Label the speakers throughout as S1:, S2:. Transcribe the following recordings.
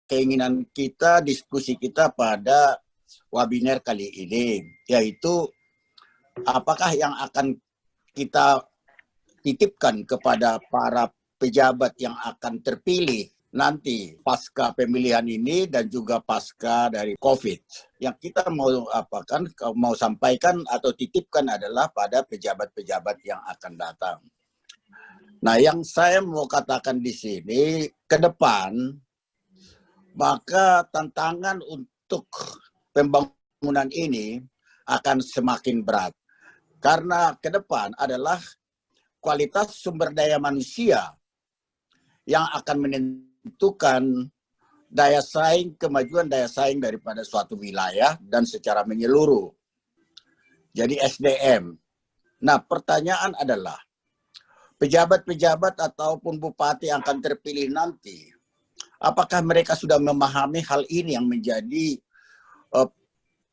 S1: keinginan kita, diskusi kita pada webinar kali ini, yaitu apakah yang akan kita titipkan kepada para pejabat yang akan terpilih nanti pasca pemilihan ini dan juga pasca dari COVID. Yang kita mau sampaikan atau titipkan adalah pada pejabat-pejabat yang akan datang. Nah, yang saya mau katakan di sini ke depan, maka tantangan untuk pembangunan ini akan semakin berat. Karena ke depan adalah kualitas sumber daya manusia yang akan menentukan daya saing, kemajuan daya saing daripada suatu wilayah dan secara menyeluruh. Jadi SDM. Nah, pertanyaan adalah, pejabat-pejabat ataupun bupati yang akan terpilih nanti, apakah mereka sudah memahami hal ini yang menjadi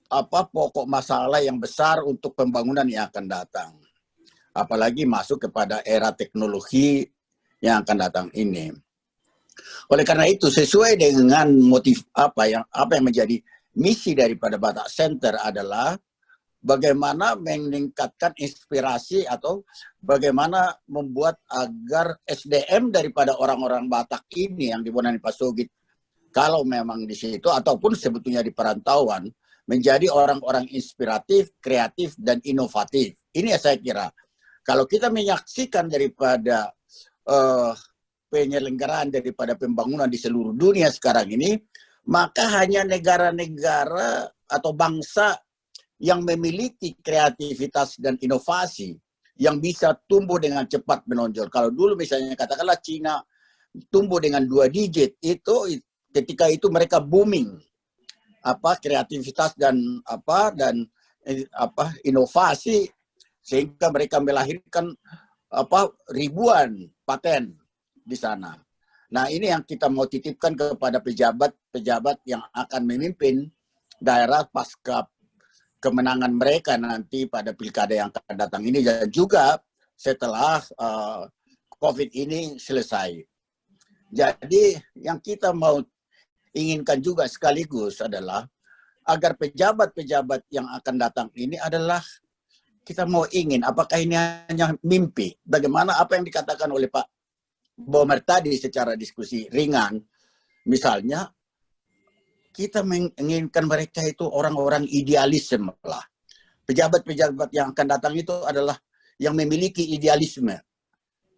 S1: pokok masalah yang besar untuk pembangunan yang akan datang? Apalagi masuk kepada era teknologi yang akan datang ini. Oleh karena itu, sesuai dengan motif apa yang menjadi misi daripada Batak Center adalah bagaimana meningkatkan inspirasi atau bagaimana membuat agar SDM daripada orang-orang Batak ini yang di Bonani Pasogit, kalau memang di situ ataupun sebetulnya di perantauan, menjadi orang-orang inspiratif, kreatif, dan inovatif. Ini ya saya kira. Kalau kita menyaksikan daripada penyelenggaraan daripada pembangunan di seluruh dunia sekarang ini, maka hanya negara-negara atau bangsa yang memiliki kreativitas dan inovasi yang bisa tumbuh dengan cepat menonjol. Kalau dulu misalnya katakanlah Cina tumbuh dengan 2 digit, itu ketika itu mereka booming kreativitas dan inovasi, sehingga mereka melahirkan ribuan paten di sana. Nah, ini yang kita mau titipkan kepada pejabat-pejabat yang akan memimpin daerah pasca kemenangan mereka nanti pada pilkada yang akan datang ini dan juga setelah COVID ini selesai. Jadi yang kita mau inginkan juga sekaligus adalah agar pejabat-pejabat yang akan datang ini adalah kita mau ingin apakah ini hanya mimpi. Bagaimana apa yang dikatakan oleh Pak Bomer tadi secara diskusi ringan, misalnya kita menginginkan mereka itu orang-orang idealisme lah. Pejabat-pejabat yang akan datang itu adalah yang memiliki idealisme.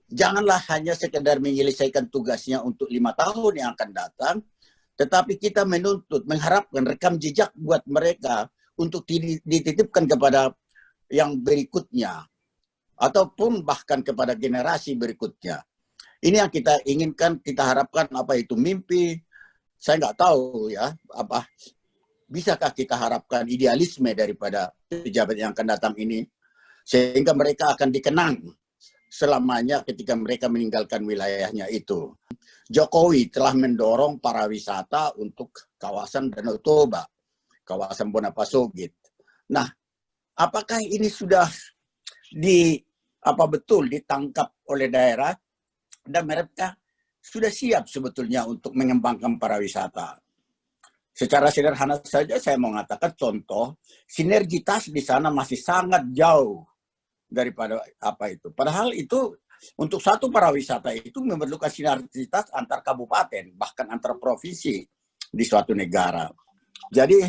S1: Janganlah hanya sekedar menyelesaikan tugasnya untuk 5 tahun yang akan datang, tetapi kita menuntut, mengharapkan rekam jejak buat mereka untuk dititipkan kepada yang berikutnya, ataupun bahkan kepada generasi berikutnya. Ini yang kita inginkan, kita harapkan. Apa itu mimpi? Saya nggak tahu ya, bisakah kita harapkan idealisme daripada pejabat yang akan datang ini, sehingga mereka akan dikenang selamanya ketika mereka meninggalkan wilayahnya itu. Jokowi telah mendorong para wisata untuk kawasan Danau Toba, kawasan Bonani Pasogit. Nah, apakah ini sudah betul ditangkap oleh daerah dan mereka sudah siap sebetulnya untuk mengembangkan pariwisata? Secara sederhana saja saya mau mengatakan contoh, sinergitas di sana masih sangat jauh daripada itu. Padahal itu untuk satu pariwisata itu memerlukan sinergitas antar kabupaten, bahkan antar provinsi di suatu negara. Jadi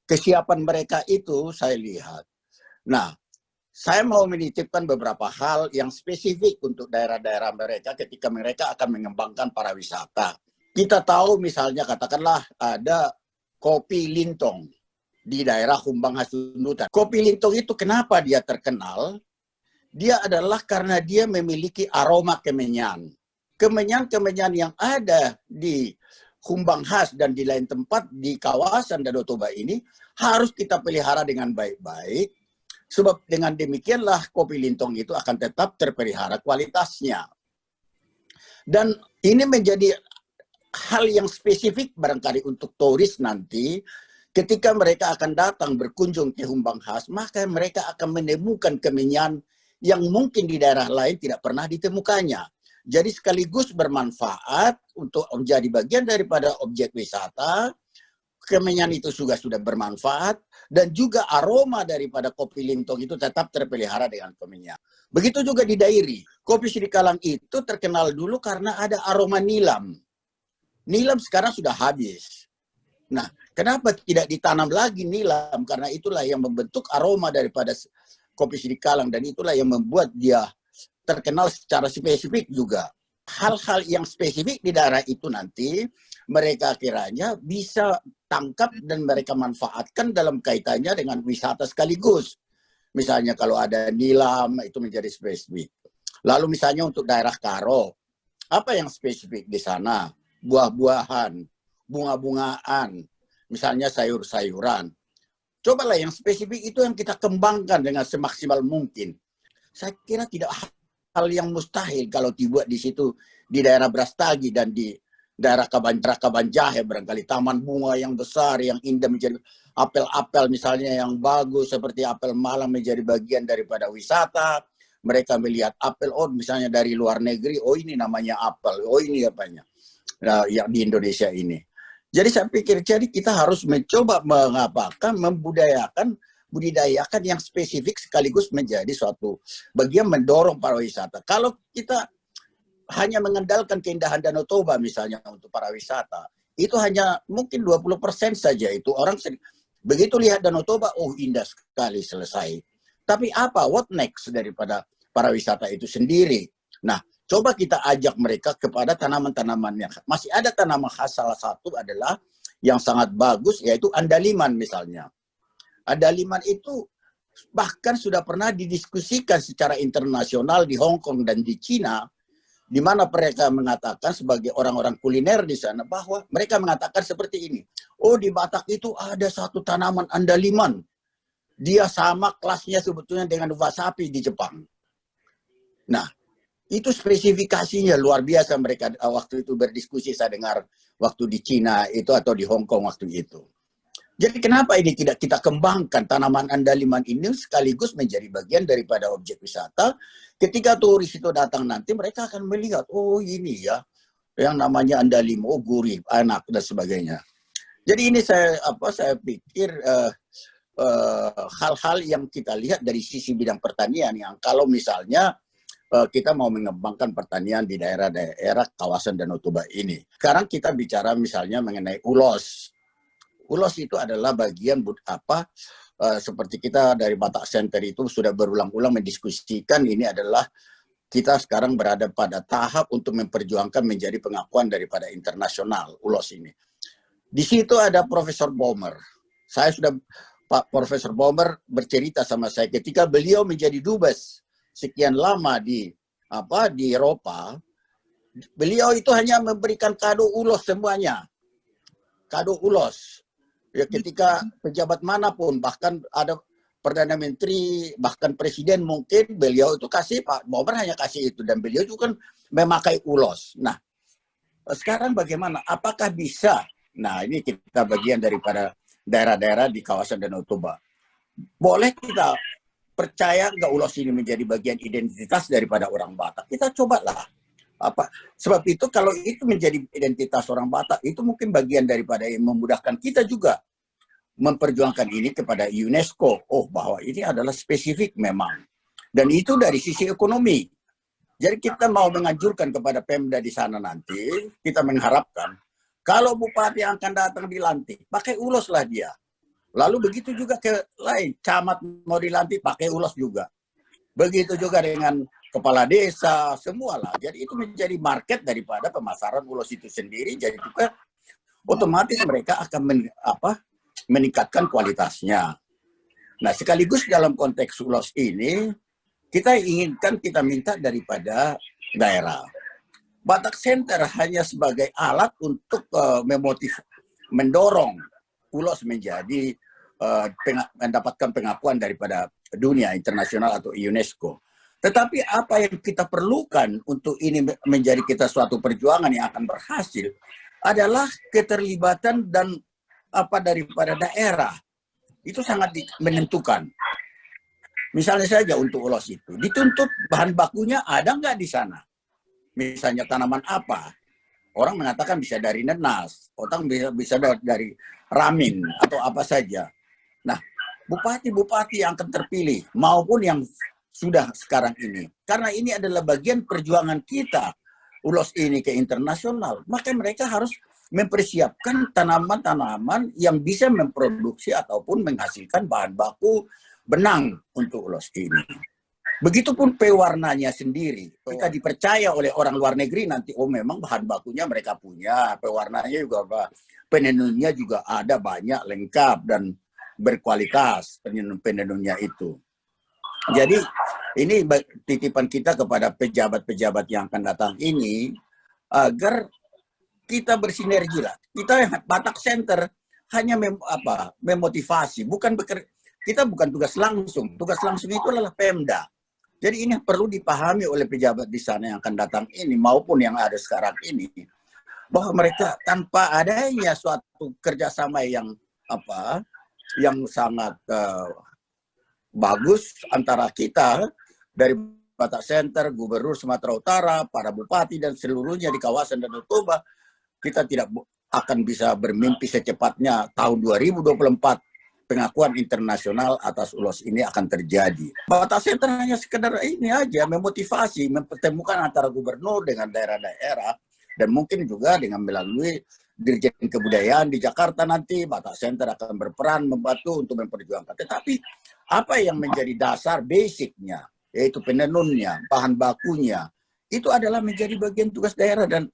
S1: kesiapan mereka itu saya lihat. Nah, saya mau menitipkan beberapa hal yang spesifik untuk daerah-daerah mereka ketika mereka akan mengembangkan pariwisata. Kita tahu misalnya katakanlah ada kopi Lintong di daerah Humbang Hasundutan. Kopi Lintong itu kenapa dia terkenal? Dia adalah karena dia memiliki aroma kemenyan. Kemenyan-kemenyan yang ada di Humbang Has dan di lain tempat di kawasan Danau Toba ini harus kita pelihara dengan baik-baik. Sebab dengan demikianlah kopi Lintong itu akan tetap terpelihara kualitasnya. Dan ini menjadi hal yang spesifik barangkali untuk turis nanti. Ketika mereka akan datang berkunjung ke Humbang Has, maka mereka akan menemukan kemenyan yang mungkin di daerah lain tidak pernah ditemukannya. Jadi sekaligus bermanfaat untuk menjadi bagian daripada objek wisata. Kemenyan itu juga sudah bermanfaat, dan juga aroma daripada kopi Lintong itu tetap terpelihara dengan Kemenyan. Begitu juga di Dairi. Kopi Sidikalang itu terkenal dulu karena ada aroma nilam. Nilam sekarang sudah habis. Nah, kenapa tidak ditanam lagi nilam? Karena itulah yang membentuk aroma daripada kopi Sidikalang, dan itulah yang membuat dia terkenal secara spesifik juga. Hal-hal yang spesifik di daerah itu nanti mereka kiranya bisa tangkap dan mereka manfaatkan dalam kaitannya dengan wisata sekaligus. Misalnya kalau ada nilam itu menjadi spesifik. Lalu misalnya untuk daerah Karo, apa yang spesifik di sana? Buah-buahan, bunga-bungaan, misalnya sayur-sayuran. Cobalah yang spesifik itu yang kita kembangkan dengan semaksimal mungkin. Saya kira tidak hal yang mustahil kalau dibuat di situ, di daerah Brastagi dan di daerah Kabanjahe, barangkali taman bunga yang besar, yang indah, menjadi apel-apel misalnya yang bagus seperti apel Malang menjadi bagian daripada wisata. Mereka melihat apel, oh misalnya dari luar negeri, oh ini namanya apel, oh ini apanya, nah, yang di Indonesia ini. Jadi saya pikir jadi kita harus mencoba mengapakan, budidayakan yang spesifik sekaligus menjadi suatu bagian mendorong pariwisata. Kalau kita hanya mengandalkan keindahan Danau Toba misalnya untuk para wisata, itu hanya mungkin 20% saja. Itu orang begitu lihat Danau Toba, oh indah sekali, selesai. Tapi apa, what next daripada para wisata itu sendiri? Nah, coba kita ajak mereka kepada tanaman-tanamannya. Masih ada tanaman khas, salah satu adalah yang sangat bagus, yaitu andaliman misalnya. Andaliman itu bahkan sudah pernah didiskusikan secara internasional di Hong Kong dan di Cina, di mana mereka mengatakan sebagai orang-orang kuliner di sana bahwa mereka mengatakan seperti ini. Oh, di Batak itu ada satu tanaman andaliman. Dia sama kelasnya sebetulnya dengan wasabi di Jepang. Nah, itu spesifikasinya luar biasa. Mereka waktu itu berdiskusi, saya dengar waktu di Cina itu atau di Hong Kong waktu itu. Jadi kenapa ini tidak kita kembangkan tanaman andaliman ini sekaligus menjadi bagian daripada objek wisata. Ketika turis itu datang nanti mereka akan melihat, oh ini ya yang namanya andaliman, oh gurih, enak dan sebagainya. Jadi ini saya pikir hal-hal yang kita lihat dari sisi bidang pertanian, yang kalau misalnya kita mau mengembangkan pertanian di daerah-daerah kawasan Danau Toba ini. Sekarang kita bicara misalnya mengenai ulos. Ulos itu adalah bagian seperti kita dari Batak Center itu sudah berulang-ulang mendiskusikan, ini adalah kita sekarang berada pada tahap untuk memperjuangkan menjadi pengakuan daripada internasional ulos ini. Di situ ada Profesor Bomer. Pak Profesor Bomer bercerita sama saya ketika beliau menjadi dubes sekian lama di Eropa, beliau itu hanya memberikan kado ulos semuanya. Kado ulos. Ya, ketika pejabat manapun, bahkan ada Perdana Menteri, bahkan Presiden mungkin, beliau itu kasih, Pak Bomer hanya kasih itu. Dan beliau juga kan memakai ulos. Nah, sekarang bagaimana? Apakah bisa? Nah, ini kita bagian daripada daerah-daerah di kawasan Danau Toba. Boleh kita percaya nggak ulos ini menjadi bagian identitas daripada orang Batak? Kita cobalah. Sebab itu kalau itu menjadi identitas orang Batak, itu mungkin bagian daripada yang memudahkan kita juga memperjuangkan ini kepada UNESCO. Oh, bahwa ini adalah spesifik memang. Dan itu dari sisi ekonomi. Jadi kita mau menganjurkan kepada Pemda di sana nanti, kita mengharapkan kalau bupati yang akan datang dilantik, pakai ulos lah dia. Lalu begitu juga ke lain, camat mau dilantik, pakai ulos juga. Begitu juga dengan kepala desa, semualah. Jadi itu menjadi market daripada pemasaran ulos itu sendiri. Jadi juga otomatis mereka akan meningkatkan kualitasnya. Nah, sekaligus dalam konteks ulos ini, kita minta daripada daerah. Batak Center hanya sebagai alat untuk mendorong ulos menjadi mendapatkan pengakuan daripada dunia internasional atau UNESCO. Tetapi apa yang kita perlukan untuk ini menjadi kita suatu perjuangan yang akan berhasil adalah keterlibatan dan daripada daerah. Itu sangat menentukan. Misalnya saja untuk ulos itu, dituntut bahan bakunya ada nggak di sana? Misalnya tanaman apa? Orang mengatakan bisa dari nenas, orang bisa dari ramin atau apa saja. Nah, bupati-bupati yang akan terpilih maupun yang sudah sekarang ini, karena ini adalah bagian perjuangan kita ulos ini ke internasional, maka mereka harus mempersiapkan tanaman-tanaman yang bisa memproduksi ataupun menghasilkan bahan baku benang untuk ulos ini. Begitupun pewarnanya sendiri. Kita dipercaya oleh orang luar negeri nanti, oh memang bahan bakunya mereka punya, pewarnanya juga apa, penenunnya juga ada banyak, lengkap dan berkualitas penenunnya itu. Jadi ini titipan kita kepada pejabat-pejabat yang akan datang ini agar kita bersinergi lah. Kita Batak Center hanya memotivasi, bukan kita bukan tugas langsung. Tugas langsung itu adalah Pemda. Jadi ini perlu dipahami oleh pejabat di sana yang akan datang ini maupun yang ada sekarang ini, bahwa mereka tanpa adanya suatu kerjasama yang sangat bagus antara kita dari Batak Center, Gubernur Sumatera Utara, para bupati dan seluruhnya di kawasan Danau Toba, kita tidak akan bisa bermimpi secepatnya tahun 2024 pengakuan internasional atas ulos ini akan terjadi. Batak Center hanya sekedar ini aja, memotivasi, mempertemukan antara gubernur dengan daerah-daerah, dan mungkin juga dengan melalui Dirjen Kebudayaan di Jakarta nanti, Batak Center akan berperan membantu untuk memperjuangkan. Tetapi apa yang menjadi dasar basicnya, yaitu penenunnya, bahan bakunya, itu adalah menjadi bagian tugas daerah dan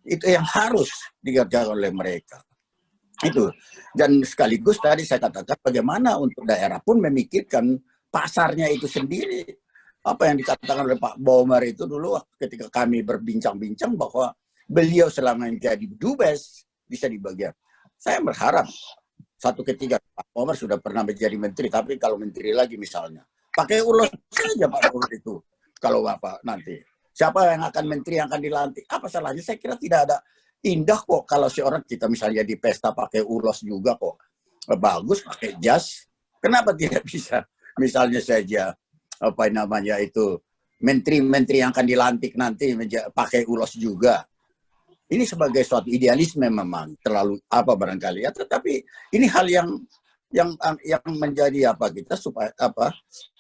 S1: itu yang harus dikerjakan oleh mereka. Itu. Dan sekaligus tadi saya katakan bagaimana untuk daerah pun memikirkan pasarnya itu sendiri. Apa yang dikatakan oleh Pak Bomar itu dulu ketika kami berbincang-bincang bahwa beliau selama menjadi dubes bisa dibagian. Saya berharap satu ketika Pak Bomar sudah pernah menjadi menteri, tapi kalau menteri lagi misalnya, pakai ulos saja Pak Bomar itu. Kalau Bapak nanti, siapa yang akan menteri yang akan dilantik? Apa salahnya? Saya kira tidak ada. Indah kok kalau seorang kita misalnya di pesta pakai ulos juga kok. Bagus pakai jas. Kenapa tidak bisa? Misalnya saja menteri-menteri yang akan dilantik nanti pakai ulos juga. Ini sebagai suatu idealisme memang terlalu barangkali ya, tetapi ini hal yang menjadi kita supaya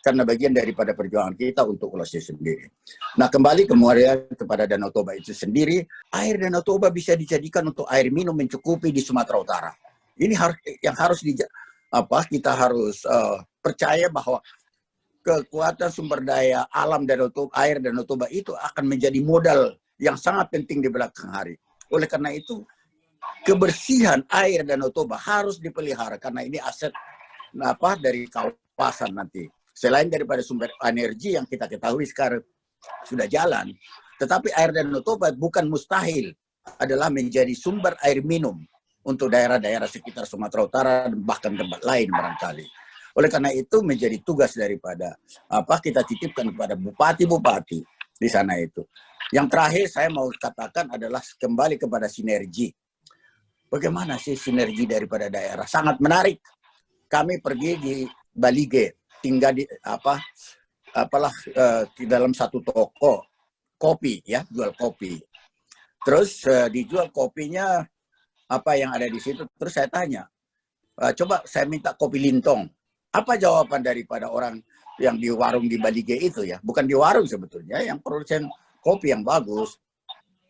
S1: karena bagian daripada perjuangan kita untuk ulosnya sendiri. Nah, kembali kemudian kepada Danau Toba itu sendiri, air Danau Toba bisa dijadikan untuk air minum mencukupi di Sumatera Utara. Ini harus kita harus percaya bahwa kekuatan sumber daya alam Danau Toba, air Danau Toba itu akan menjadi modal yang sangat penting di belakang hari. Oleh karena itu, kebersihan air Danau Toba harus dipelihara karena ini aset dari kawasan nanti. Selain daripada sumber energi yang kita ketahui sekarang sudah jalan, tetapi air Danau Toba bukan mustahil adalah menjadi sumber air minum untuk daerah-daerah sekitar Sumatera Utara dan bahkan tempat lain barangkali. Oleh karena itu menjadi tugas daripada kita titipkan kepada bupati-bupati di sana itu. Yang terakhir saya mau katakan adalah kembali kepada sinergi. Bagaimana sih sinergi daripada daerah? Sangat menarik. Kami pergi di Balige, tinggal di di dalam satu toko kopi ya, jual kopi. Terus dijual kopinya apa yang ada di situ. Terus saya tanya, coba saya minta kopi lintong. Apa jawaban daripada orang yang di warung di Balige itu ya? Bukan di warung sebetulnya, yang produsen kopi yang bagus.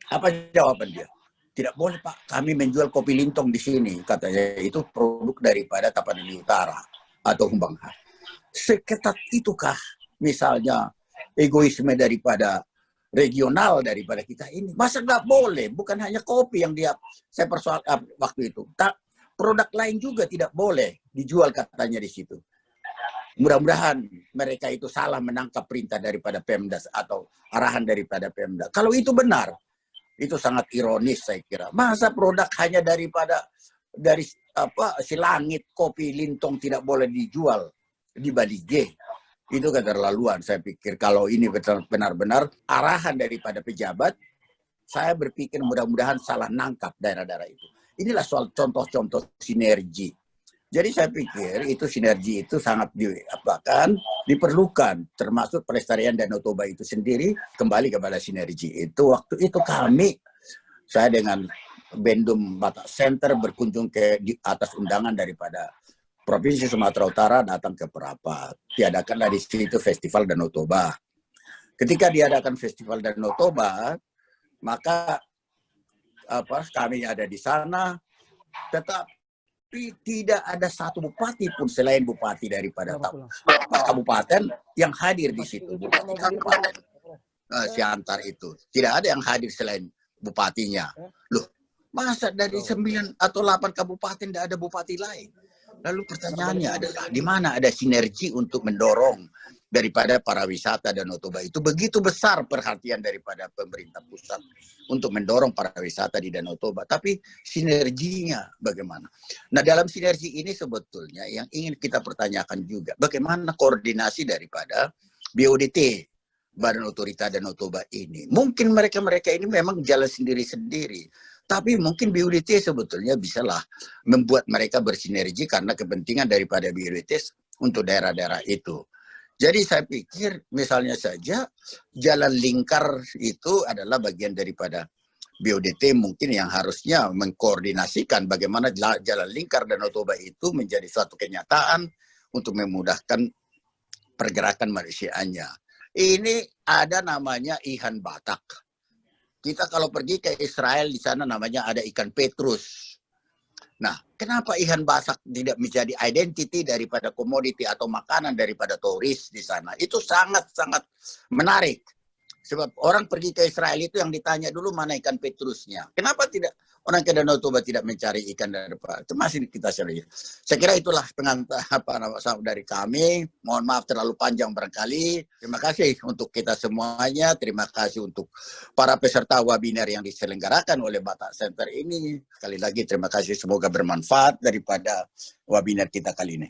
S1: Apa jawaban dia? Tidak boleh Pak, kami menjual kopi lintong di sini. Katanya itu produk daripada Tapanuli Utara atau Humbang. Seketat itukah misalnya egoisme daripada regional daripada kita ini? Masa nggak boleh? Bukan hanya kopi yang saya persoalkan waktu itu. Produk lain juga tidak boleh dijual katanya di situ. Mudah-mudahan mereka itu salah menangkap perintah daripada Pemda atau arahan daripada Pemda. Kalau itu benar, itu sangat ironis saya kira. Masa produk hanya dari si langit kopi lintong tidak boleh dijual di Balige? Itu keterlaluan saya pikir. Kalau ini benar-benar arahan daripada pejabat, saya berpikir mudah-mudahan salah nangkap daerah-daerah itu. Inilah soal contoh-contoh sinergi. Jadi saya pikir itu sinergi itu sangat diapakan diperlukan, termasuk pelestarian Danau Toba itu sendiri kembali kepada sinergi itu. Waktu itu saya dengan Bendum Batak Center berkunjung di atas undangan daripada Provinsi Sumatera Utara datang ke Perapat. Diadakanlah di situ Festival Danau Toba. Ketika diadakan Festival Danau Toba, maka kami ada di sana, tetapi tidak ada satu bupati pun selain bupati daripada kabupaten yang hadir di situ. Bupati kabupaten Siantar itu tidak ada yang hadir selain bupatinya. Loh, masa dari 9 atau 8 kabupaten tidak ada bupati lain? Lalu pertanyaannya adalah di mana ada sinergi untuk mendorong daripada para wisata Danau Toba itu begitu besar perhatian daripada pemerintah pusat untuk mendorong para wisata di Danau Toba. Tapi sinerginya bagaimana? Nah, dalam sinergi ini sebetulnya yang ingin kita pertanyakan juga, bagaimana koordinasi daripada BODT, Badan Otorita Danau Toba ini. Mungkin mereka-mereka ini memang jalan sendiri-sendiri. Tapi mungkin BODT sebetulnya bisalah membuat mereka bersinergi karena kepentingan daripada BODT untuk daerah-daerah itu. Jadi saya pikir misalnya saja jalan lingkar itu adalah bagian daripada BODT mungkin yang harusnya mengkoordinasikan bagaimana jalan lingkar Danau Toba itu menjadi suatu kenyataan untuk memudahkan pergerakan manusianya. Ini ada namanya ikan Batak. Kita kalau pergi ke Israel di sana namanya ada ikan Petrus. Nah, kenapa ikan Batak tidak menjadi identiti daripada komoditi atau makanan daripada turis di sana? Itu sangat-sangat menarik. Sebab orang pergi ke Israel itu yang ditanya dulu mana ikan Petrusnya. Kenapa tidak orang ke Danau Toba tidak mencari ikan daripada itu masih kita cari. Saya kira itulah pengantar dari kami. Mohon maaf terlalu panjang barangkali. Terima kasih untuk kita semuanya. Terima kasih untuk para peserta webinar yang diselenggarakan oleh Batak Center ini. Sekali lagi terima kasih, semoga bermanfaat daripada webinar kita kali ini.